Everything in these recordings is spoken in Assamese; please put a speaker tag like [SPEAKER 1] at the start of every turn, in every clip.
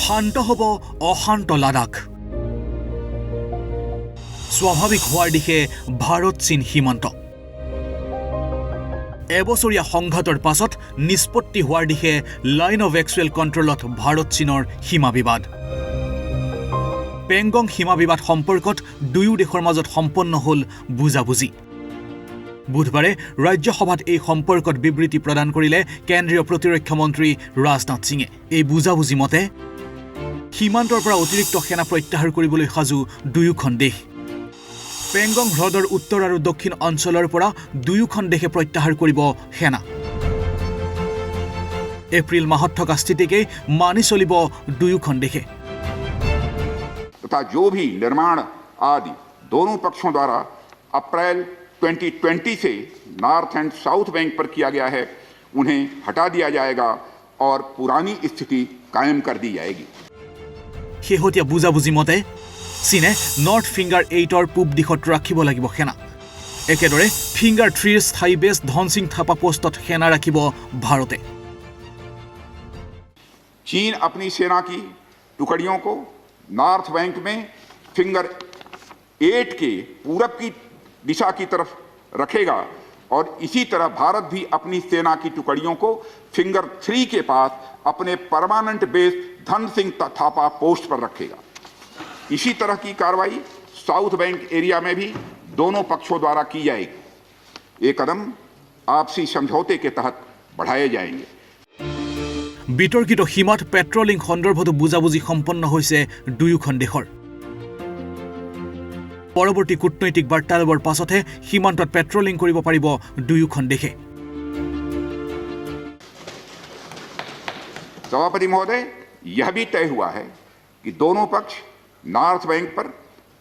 [SPEAKER 1] শান্ত হ'ব অশান্ত লাডাখ। স্বাভাৱিক হোৱাৰ দিশে ভাৰত চীন সীমান্ত। এবছৰীয়া সংঘাতৰ পাছত নিষ্পত্তি হোৱাৰ দিশে লাইন অৱ এক্সুৱেল কণ্ট্ৰলত ভাৰত চীনৰ সীমা বিবাদ। পেংগং সীমা বিবাদ সম্পৰ্কত দুয়ো দেশৰ মাজত সম্পন্ন হ'ল বুজাবুজি। বুধবাৰে ৰাজ্যসভাত এই সম্পৰ্কত বিবৃতি প্ৰদান কৰিলে কেন্দ্ৰীয় প্ৰতিৰক্ষা মন্ত্ৰী ৰাজনাথ সিঙে। এই বুজাবুজি মতে সীমান্তৰ পৰা অতিৰিক্ত সেনা প্ৰত্যাহাৰ কৰিবলৈ সাজু দুয়োখন দেশ। পেংগং হ্ৰদৰ উত্তৰ আৰু দক্ষিণ অঞ্চলৰ পৰা দুয়োখন দেশে প্ৰত্যাহাৰ কৰিব সেনা। এপ্ৰিল মাহত থকা স্থিতিকেই মানি চলিব দুয়োখন দেশে।
[SPEAKER 2] तथा जो भी निर्माण आदि दोनों पक्षों द्वारा अप्रैल 2020 से नॉर्थ एंड साउथ बैंक पर किया गया है उन्हें हटा दिया जाएगा और पुरानी स्थिति कायम कर दी जाएगी।
[SPEAKER 1] শেহতীয়া বুজাবুজি মতে চীনে নৰ্থ ফিংগাৰ 8ৰ পূব দিশত ৰাখিব লাগিব সেনা। একেদৰে ফিংগাৰ 3ৰ স্থায়ী বেছ ধনসিং থাপা পোষ্টত সেনা ৰাখিব ভাৰতে।
[SPEAKER 2] चीन अपनी सेना की टुकड़ियों को नॉर्थ बैंक में फिंगर 8 के पूरब की दिशा की तरफ रखेगा और इसी तरह भारत भी अपनी सेना की टुकड़ियों को फिंगर 3 के पास अपने permanent base Dhan Singh Thapa post पर रखेगा। इसी तरह की कार्रवाई साउथ बैंक एरिया में भी दोनों पक्षों द्वारा की जाएगी। ये कदम आपसी समझौते के तहत बढ़ाए जाएंगे।
[SPEAKER 1] বিতৰ্কিত সীমাত পেট্ৰলিং সন্দৰ্ভতো বুজাবুজি সম্পন্ন হৈছে দুয়োখন দেশৰ। পৰৱৰ্তী কূটনৈতিক বাৰ্তালাপৰ পাছতহে সীমান্তত পেট্ৰলিং কৰিব পাৰিব দুয়োখন দেশে।
[SPEAKER 2] सभापति महोदय, यह भी तय हुआ है कि दोनों पक्ष नॉर्थ बैंक पर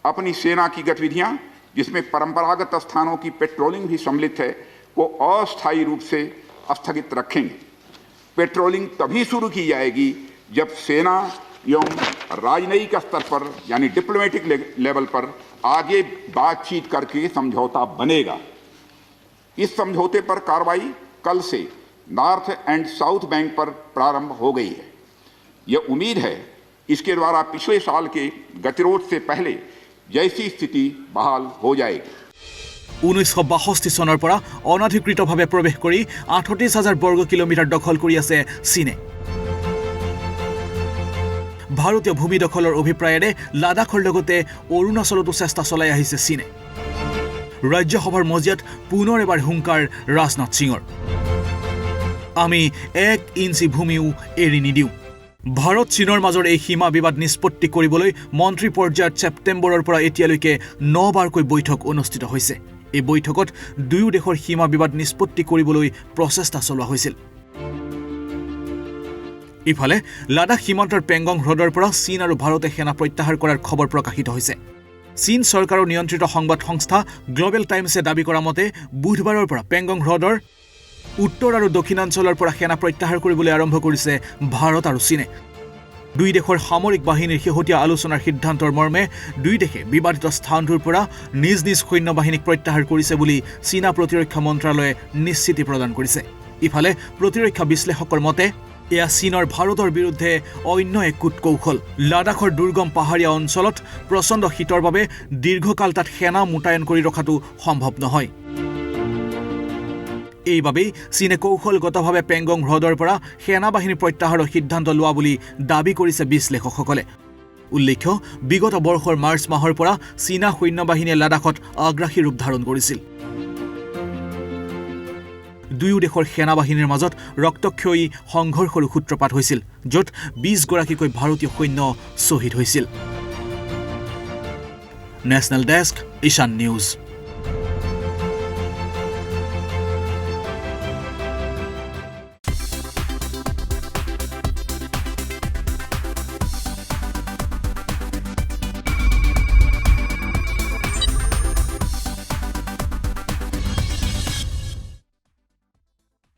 [SPEAKER 2] अपनी सेना की गतिविधियां, जिसमें परंपरागत स्थानों की पेट्रोलिंग भी सम्मिलित है, को अस्थायी रूप से स्थगित रखेंगे। पेट्रोलिंग तभी शुरू की जाएगी जब सेना एवं राजनयिक स्तर पर यानी डिप्लोमेटिक लेवल पर आगे बातचीत करके समझौता बनेगा। इस समझौते पर कार्रवाई कल से नॉर्थ एंड साउथ बैंक पर प्रारंभ हो गई है। यह उम्मीद है इसके द्वारा पिछले साल के गतिरोध से पहले जैसी स्थिति बहाल हो जाएगी।
[SPEAKER 1] 1962 চনৰ পৰা অনাধিকৃতভাৱে প্ৰৱেশ কৰি 38,000 বৰ্গ কিলোমিটাৰ দখল কৰি আছে চীনে। ভাৰতীয় ভূমি দখলৰ অভিপ্ৰায়েৰে লাডাখৰ লগতে অৰুণাচলতো চেষ্টা চলাই আহিছে চীনে। ৰাজ্যসভাৰ মজিয়াত পুনৰ এবাৰ হুংকাৰ ৰাজনাথ সিঙৰ। আমি 1 ইঞ্চি ভূমিও এৰি নিদিওঁ। ভাৰত চীনৰ মাজৰ এই সীমা বিবাদ নিষ্পত্তি কৰিবলৈ মন্ত্ৰী পৰ্যায়ত ছেপ্টেম্বৰৰ পৰা এতিয়ালৈকে 9 বাৰকৈ বৈঠক অনুষ্ঠিত হৈছে। এই বৈঠকত দুয়ো দেশৰ সীমা বিবাদ নিষ্পত্তি কৰিবলৈ প্ৰচেষ্টা চলোৱা হৈছিল। ইফালে লাডাখ সীমান্তৰ পেংগং হ্ৰদৰ পৰা চীন আৰু ভাৰতে সেনা প্ৰত্যাহাৰ কৰাৰ খবৰ প্ৰকাশিত হৈছে। চীন চৰকাৰৰ নিয়ন্ত্ৰিত সংবাদ সংস্থা গ্ল'বেল টাইমছে দাবী কৰা মতে বুধবাৰৰ পৰা পেংগং হ্ৰদৰ উত্তৰ আৰু দক্ষিণাঞ্চলৰ পৰা সেনা প্ৰত্যাহাৰ কৰিবলৈ আৰম্ভ কৰিছে ভাৰত আৰু চীনে। দুই দেশৰ সামৰিক বাহিনীৰ শেহতীয়া আলোচনাৰ সিদ্ধান্তৰ মৰ্মে দুই দেশে বিবাদিত স্থানটোৰ পৰা নিজ নিজ সৈন্য বাহিনীক প্ৰত্যাহাৰ কৰিছে বুলি চীনা প্ৰতিৰক্ষা মন্ত্ৰালয়ে নিশ্চিতি প্ৰদান কৰিছে। ইফালে প্ৰতিৰক্ষা বিশ্লেষকৰ মতে এয়া চীনৰ ভাৰতৰ বিৰুদ্ধে অন্য এক কূটকৌশল। লাডাখৰ দুৰ্গম পাহাৰীয়া অঞ্চলত প্ৰচণ্ড শীতৰ বাবে দীৰ্ঘকাল তাত সেনা মোতায়েন কৰি ৰখাটো সম্ভৱ নহয়। এইবাবেই চীনে কৌশলগতভাৱে পেংগং হ্ৰদৰ পৰা সেনা বাহিনী প্ৰত্যাহাৰৰ সিদ্ধান্ত লোৱা বুলি দাবী কৰিছে বিশ্লেষকসকলে। উল্লেখ্য, বিগত বৰ্ষৰ মাৰ্চ মাহৰ পৰা চীনা সৈন্য বাহিনীয়ে লাডাখত আগ্ৰাসী ৰূপ ধাৰণ কৰিছিল। দুয়ো দেশৰ সেনা বাহিনীৰ মাজত ৰক্তক্ষয়ী সংঘৰ্ষৰো সূত্ৰপাত হৈছিল, য'ত 20 গৰাকীকৈ ভাৰতীয় সৈন্য শ্বহীদ হৈছিল। নেশ্যনেল ডেস্ক, ঈশান নিউজ।